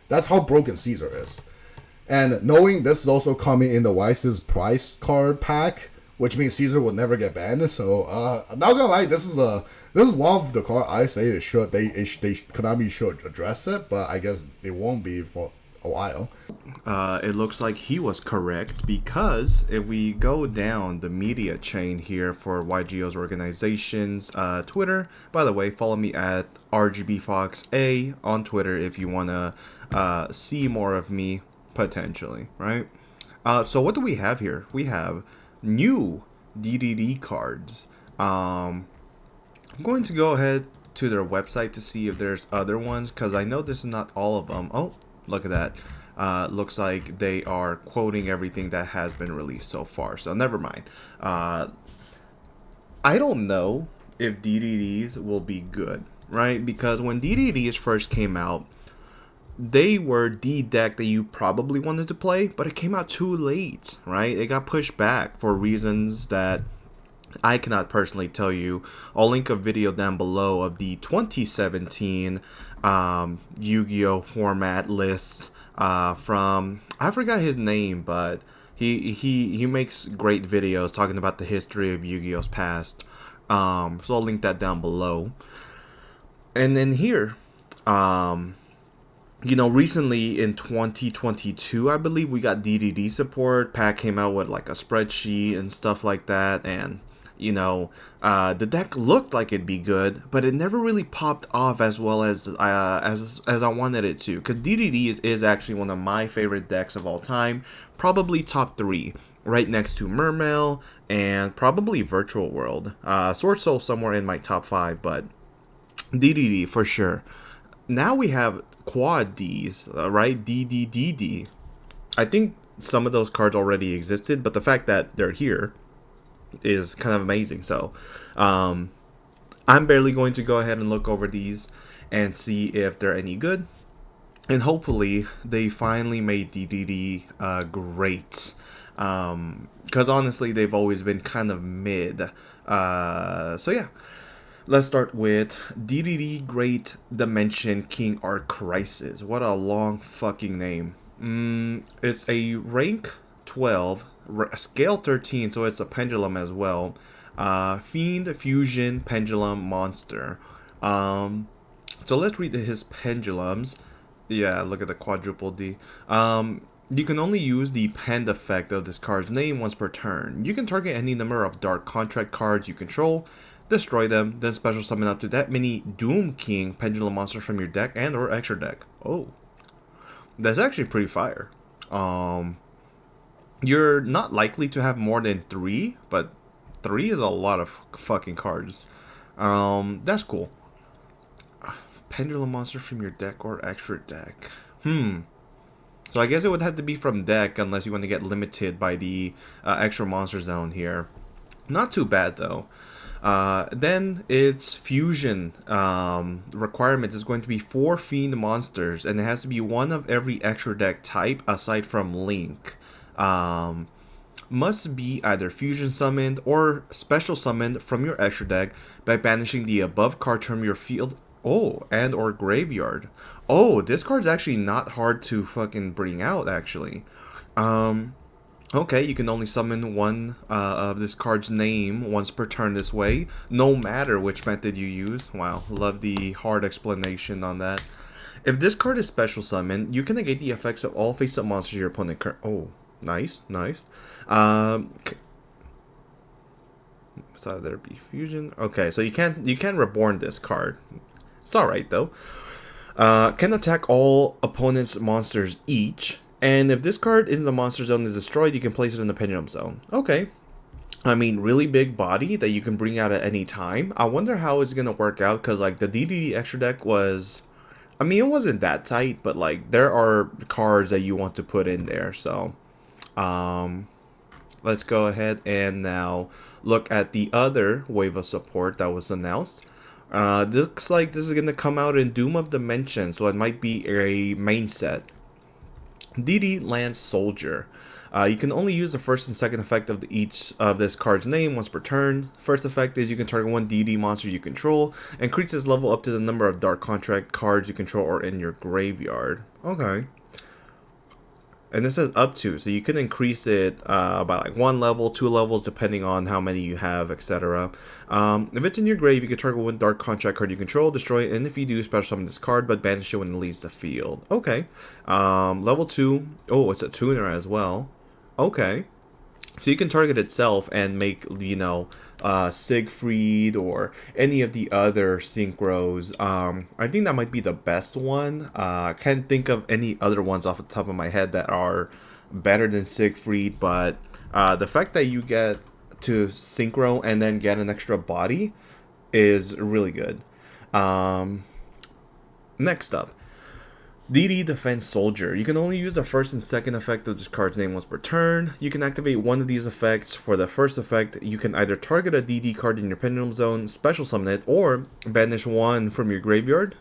That's how broken Caesar is. And knowing this is also coming in the Weiss's price card pack, which means Caesar will never get banned. So I'm not gonna lie, this is one of the cards I say Konami should address it, but I guess they won't be for a while. It looks like he was correct, because if we go down the media chain here for YGO's organization's Twitter, by the way, follow me at RGBFoxA on Twitter if you want to see more of me, potentially, right? So what do we have here? We have new DDD cards. I'm going to go ahead to their website to see if there's other ones, because I know this is not all of them. Oh, look at that. Looks like they are quoting everything that has been released so far, so never mind. I don't know if DDDs will be good, right? Because when DDDs first came out, they were the deck that you probably wanted to play, but it came out too late, right? It got pushed back for reasons that I cannot personally tell you. I'll link a video down below of the 2017 Yu-Gi-Oh format list from, I forgot his name, but he makes great videos talking about the history of Yu-Gi-Oh's past. So I'll link that down below. And then here, you know, recently in 2022, I believe we got DDD support. Pack came out with like a spreadsheet and stuff like that, and you know, the deck looked like it'd be good, but it never really popped off as well as I wanted it to. Because DDD is actually one of my favorite decks of all time, probably top 3, right next to Mermail and probably Virtual World. Sword Soul somewhere in my top 5, but DDD for sure. Now we have quad Ds, right? DDDD. I think some of those cards already existed, but the fact that they're here is kind of amazing. So I'm barely going to go ahead and look over these and see if they're any good, and hopefully they finally made DDD great, because honestly they've always been kind of mid. So yeah, let's start with DDD Great Dimension King Arc Crisis. What a long fucking name. It's a rank 12, scale 13, so it's a pendulum as well. Fiend Fusion Pendulum Monster. So let's read his pendulums. Yeah, look at the quadruple D. You can only use the pend effect of this card's name once per turn. You can target any number of dark contract cards you control, destroy them, then special summon up to that many Doom King pendulum monsters from your deck and or extra deck. Oh, that's actually pretty fire. You're not likely to have more than 3, but 3 is a lot of fucking cards. That's cool. Pendulum monster from your deck or extra deck. So I guess it would have to be from deck unless you want to get limited by the extra monster zone here. Not too bad though. Then its fusion requirement is going to be 4 fiend monsters, and it has to be one of every extra deck type aside from Link. Must be either fusion summoned or special summoned from your extra deck by banishing the above card from your field, and or graveyard. Oh, this card's actually not hard to fucking bring out actually. Okay, you can only summon one of this card's name once per turn this way, no matter which method you use. Wow, love the hard explanation on that. If this card is special summoned, you can negate the effects of all face-up monsters your opponent Oh, nice. So there be fusion. Okay, so you can't reborn this card. It's alright though. Can attack all opponent's monsters each. And if this card in the monster zone is destroyed, you can place it in the pendulum zone. Okay. I mean, really big body that you can bring out at any time. I wonder how it's going to work out, because, like, the DDD extra deck was... I mean, it wasn't that tight, but, like, there are cards that you want to put in there. So, let's go ahead and now look at the other wave of support that was announced. Looks like this is going to come out in Doom of Dimension, so it might be a main set. DD Lance Soldier. You can only use the first and second effect of each of this card's name once per turn. First effect is you can target one DD monster you control, and increases level up to the number of Dark Contract cards you control or in your graveyard. Okay. And this says up to, so you can increase it by like 1 level, 2 levels, depending on how many you have, etc. If it's in your grave, you can target one Dark Contract card you control, destroy it, and if you do, special summon this card, but banish it when it leaves the field. Okay. Level 2, oh, it's a tuner as well. Okay. So you can target itself and make, you know, Siegfried or any of the other synchros. I think that might be the best one. I can't think of any other ones off the top of my head that are better than Siegfried, but the fact that you get to synchro and then get an extra body is really good. Next up, DD Defense Soldier. You can only use the first and second effect of this card's name once per turn. You can activate one of these effects. For the first effect, you can either target a DD card in your Pendulum Zone, special summon it, or banish one from your graveyard.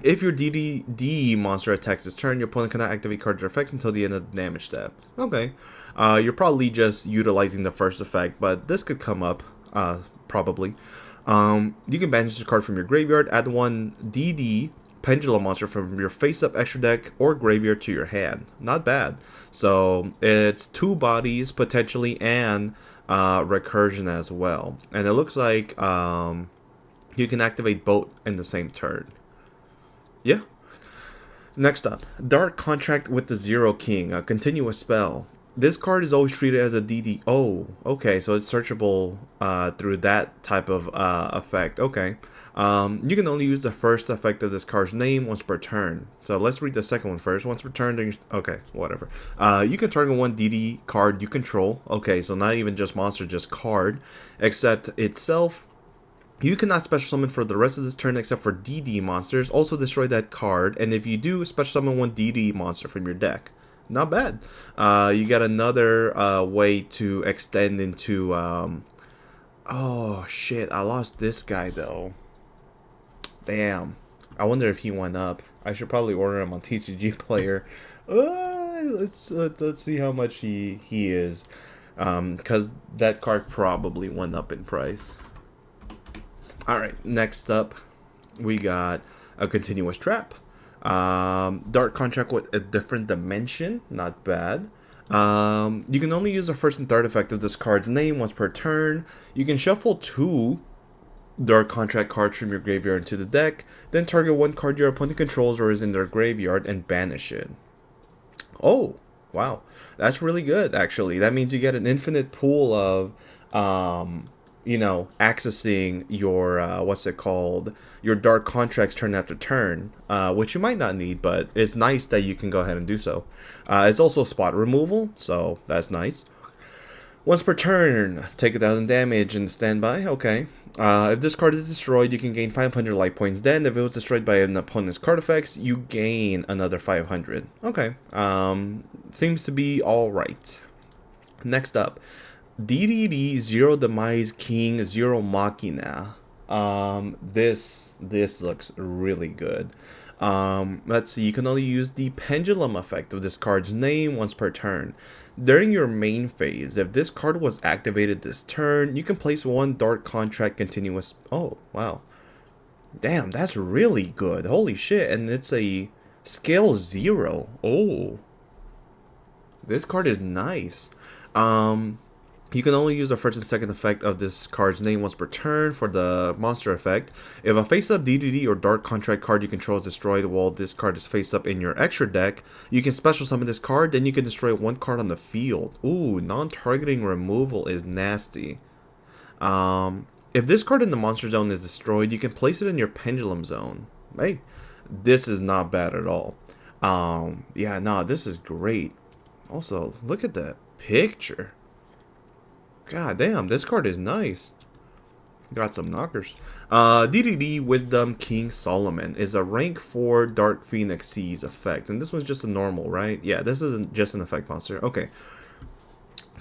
If your DD monster attacks this turn, your opponent cannot activate cards or effects until the end of the damage step. Okay. You're probably just utilizing the first effect, but this could come up, probably. You can banish this card from your graveyard, add one DD Pendulum monster from your face-up extra deck or graveyard to your hand. Not bad. So it's 2 bodies potentially and recursion as well. And it looks like you can activate both in the same turn. Yeah. Next up, Dark Contract with the Zero King, a continuous spell. This card is always treated as a DD. Oh, okay, so it's searchable through that type of effect. Okay. You can only use the first effect of this card's name once per turn. So let's read the second one first. Once per turn, okay, whatever. You can target one DD card you control. Okay, so not even just monster, just card. Except itself. You cannot special summon for the rest of this turn except for DD monsters. Also destroy that card. And if you do, special summon one DD monster from your deck. Not bad. You got another way to extend into... oh, shit. I lost this guy, though. Damn. I wonder if he went up. I should probably order him on TCG Player. Let's see how much he is. Because that card probably went up in price. Alright, next up, we got a continuous trap. Dark Contract with a different dimension. Not bad. You can only use the first and third effect of this card's name once per turn. You can shuffle 2 Dark Contract cards from your graveyard into the deck, then target one card your opponent controls or is in their graveyard and banish it. Oh, wow. That's really good, actually. That means you get an infinite pool of, you know, accessing your, what's it called, your Dark Contracts turn after turn, which you might not need, but it's nice that you can go ahead and do so. It's also spot removal, so that's nice. Once per turn, take 1,000 damage and standby. Okay. If this card is destroyed, you can gain 500 life points. Then, if it was destroyed by an opponent's card effects, you gain another 500. Okay. Seems to be alright. Next up, DDD Zero Demise King Zero Machina. This looks really good. Let's see, you can only use the pendulum effect of this card's name once per turn. During your main phase, if this card was activated this turn, you can place one Dark Contract continuous. Oh, wow. Damn, that's really good. Holy shit. And it's a scale 0. Oh. This card is nice. You can only use the first and second effect of this card's name once per turn for the monster effect. If a face-up DDD or Dark Contract card you control is destroyed while this card is face-up in your extra deck, you can special summon this card, then you can destroy one card on the field. Ooh, non-targeting removal is nasty. If this card in the monster zone is destroyed, you can place it in your pendulum zone. Hey, this is not bad at all. Yeah, no, this is great. Also, look at that picture. God damn, this card is nice. Got some knockers. DDD Wisdom King Solomon is a rank 4 Dark Phoenix Seas effect. And this one's just a normal, right? Yeah, this isn't just an effect monster. Okay.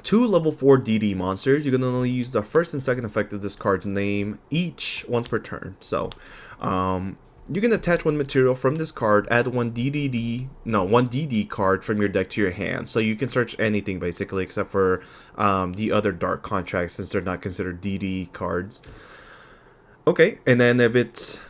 2 level 4 DD monsters. You can only use the first and second effect of this card's name each once per turn. So, You can attach one material from this card, add one DD card from your deck to your hand. So you can search anything basically, except for the other dark contracts, since they're not considered DD cards. Okay, and then if it's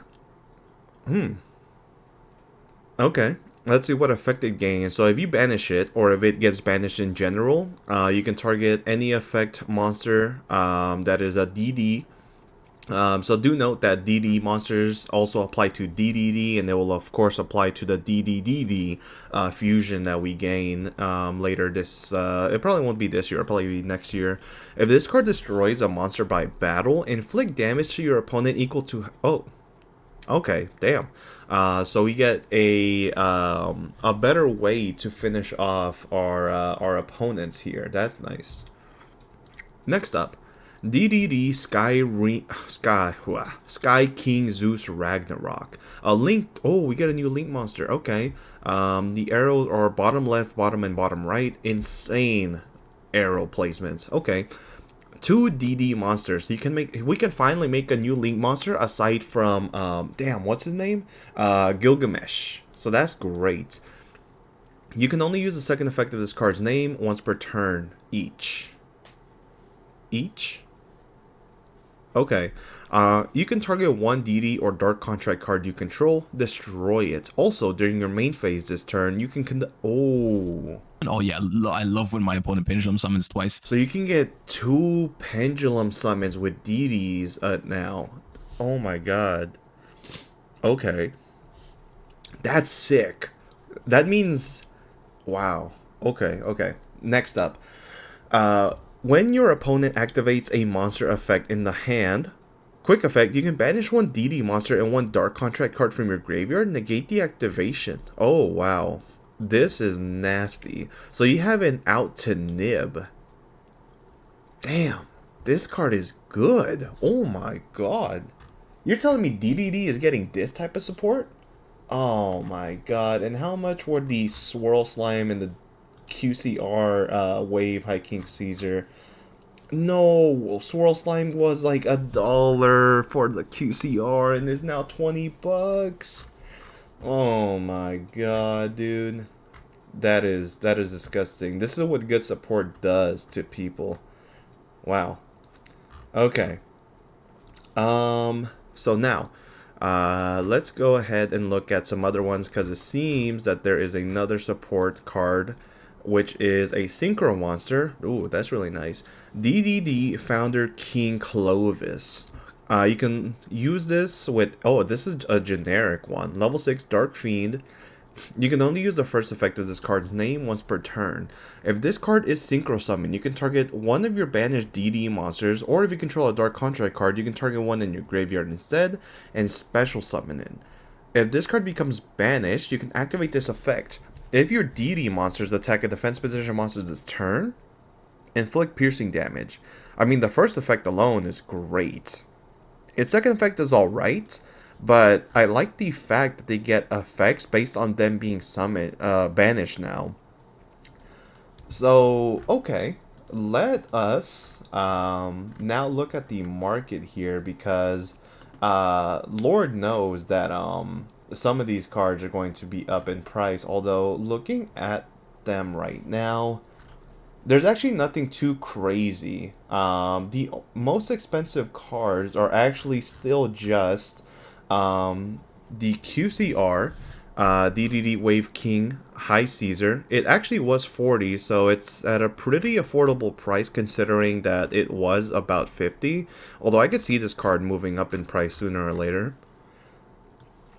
okay, let's see what effect it gains. So if you banish it, or if it gets banished in general, you can target any effect monster that is a DD. So do note that DD monsters also apply to DDD, and they will of course apply to the DDDD fusion that we gain later this, it probably won't be this year, it'll probably be next year. If this card destroys a monster by battle, inflict damage to your opponent equal to, oh, okay, damn. So we get a better way to finish off our opponents here. That's nice. Next up, DDD Sky King Zeus Ragnarok. A link. Oh, we get a new link monster. Okay. The arrows are bottom left, bottom, and bottom right. Insane arrow placements. Okay. 2 DD monsters. We can finally make a new link monster aside from damn, what's his name? Gilgamesh. So that's great. You can only use the second effect of this card's name once per turn each. Okay. You can target one DD or Dark Contract card you control, destroy it. Also, during your main phase this turn, you can Oh yeah, I love when my opponent pendulum summons twice. So you can get 2 pendulum summons with DDs now. Oh my god. Okay. That's sick. That means... Wow. Okay. Next up. When your opponent activates a monster effect in the hand, quick effect, you can banish one DD monster and one Dark Contract card from your graveyard, negate the activation. Oh, wow. This is nasty. So you have an out to nib. Damn. This card is good. Oh my god. You're telling me DDD is getting this type of support? Oh my god. And how much were the Swirl Slime and the QCR Wave High King Caesar? No, Swirl Slime was like $1 for the QCR and is now 20 bucks. Oh my god, dude. That is disgusting. This is what good support does to people. Wow. Okay. So now, let's go ahead and look at some other ones, because it seems that there is another support card, which is a Synchro monster. Ooh, that's really nice. DDD Founder King Clovis. You can use this with... Oh, this is a generic one. Level 6 Dark Fiend. You can only use the first effect of this card's name once per turn. If this card is Synchro Summon, you can target one of your banished DD monsters, or if you control a Dark Contract card, you can target one in your graveyard instead, and Special Summon it. If this card becomes banished, you can activate this effect. If your DD monsters attack a defense position monster this turn, inflict piercing damage. I mean, the first effect alone is great. Its second effect is alright, but I like the fact that they get effects based on them being banished now. So, okay. Let us now look at the market here, because Lord knows that some of these cards are going to be up in price. Although, looking at them right now, there's actually nothing too crazy. The most expensive cards are actually still just the QCR, DDD Wave King High Caesar. It actually was 40, so it's at a pretty affordable price considering that it was about 50. Although I could see this card moving up in price sooner or later.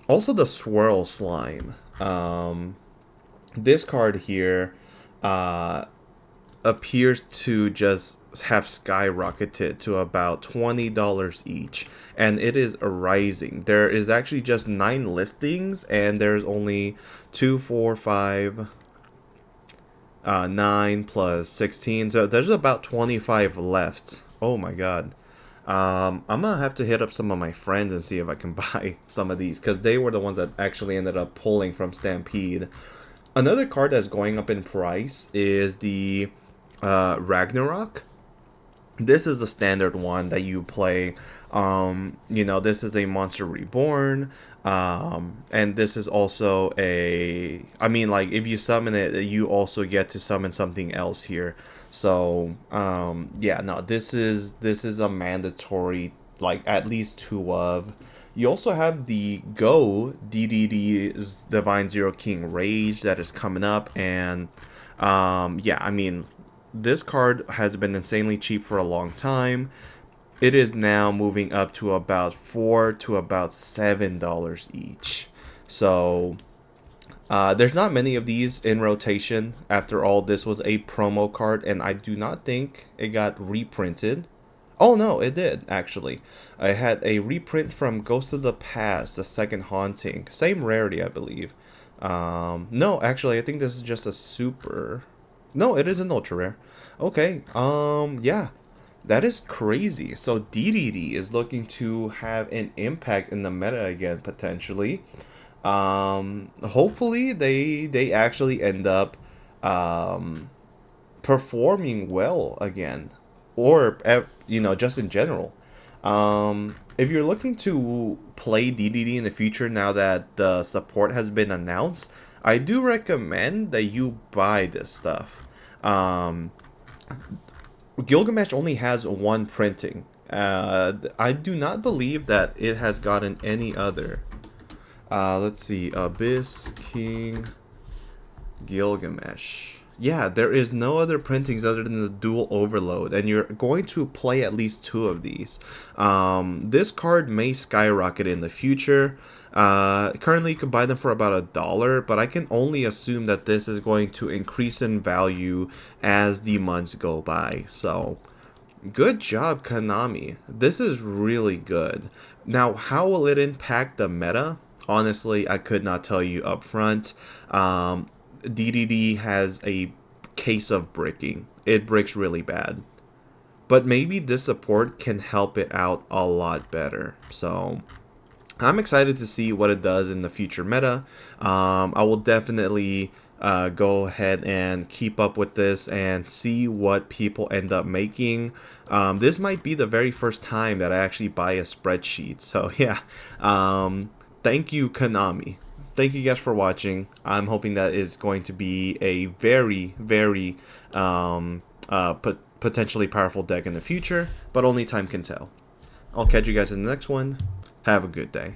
Also the Swirl Slime. This card here appears to just have skyrocketed to about $20 each, and it is rising. There is actually just 9 listings, and there's only 2, 4, 5, 9 plus 16, so there's about 25 left. Oh my god. I'm gonna have to hit up some of my friends and see if I can buy some of these, because they were the ones that actually ended up pulling from Stampede. Another card that's going up in price is the Ragnarok. This is a standard one that you play. This is a Monster Reborn. And this is also I mean, like, if you summon it, you also get to summon something else here. So, yeah, no, this is a mandatory, like, at least 2 of. You also have the Go DDD's Divine Zero King Rage that is coming up, and yeah, I mean, this card has been insanely cheap for a long time. It is now moving up to about $4 to about $7 each. So there's not many of these in rotation. After all, this was a promo card, and I do not think it got reprinted. Oh no, it did actually. I had a reprint from Ghost of the Past, the second haunting, same rarity, I believe. No, actually, I think this is just a super. No, it is an ultra rare. Okay. Yeah, that is crazy. So DDD is looking to have an impact in the meta again potentially. Hopefully they actually end up um performing well again, or just in general. If you're looking to play DDD in the future now that the support has been announced, I do recommend that you buy this stuff. Gilgamesh only has one printing. I do not believe that it has gotten any other. Let's see, Abyss King Gilgamesh. Yeah, there is no other printings other than the dual overload, and you're going to play at least 2 of these. This card may skyrocket in the future. Currently, you can buy them for about $1, but I can only assume that this is going to increase in value as the months go by. So, good job, Konami. This is really good. Now, how will it impact the meta? Honestly, I could not tell you up front. DDD has a case of bricking. It bricks really bad. But maybe this support can help it out a lot better. So I'm excited to see what it does in the future meta. I will definitely go ahead and keep up with this and see what people end up making. This might be the very first time that I actually buy a spreadsheet. So yeah, thank you, Konami. Thank you guys for watching. I'm hoping that it's going to be a very, very potentially powerful deck in the future, but only time can tell. I'll catch you guys in the next one. Have a good day.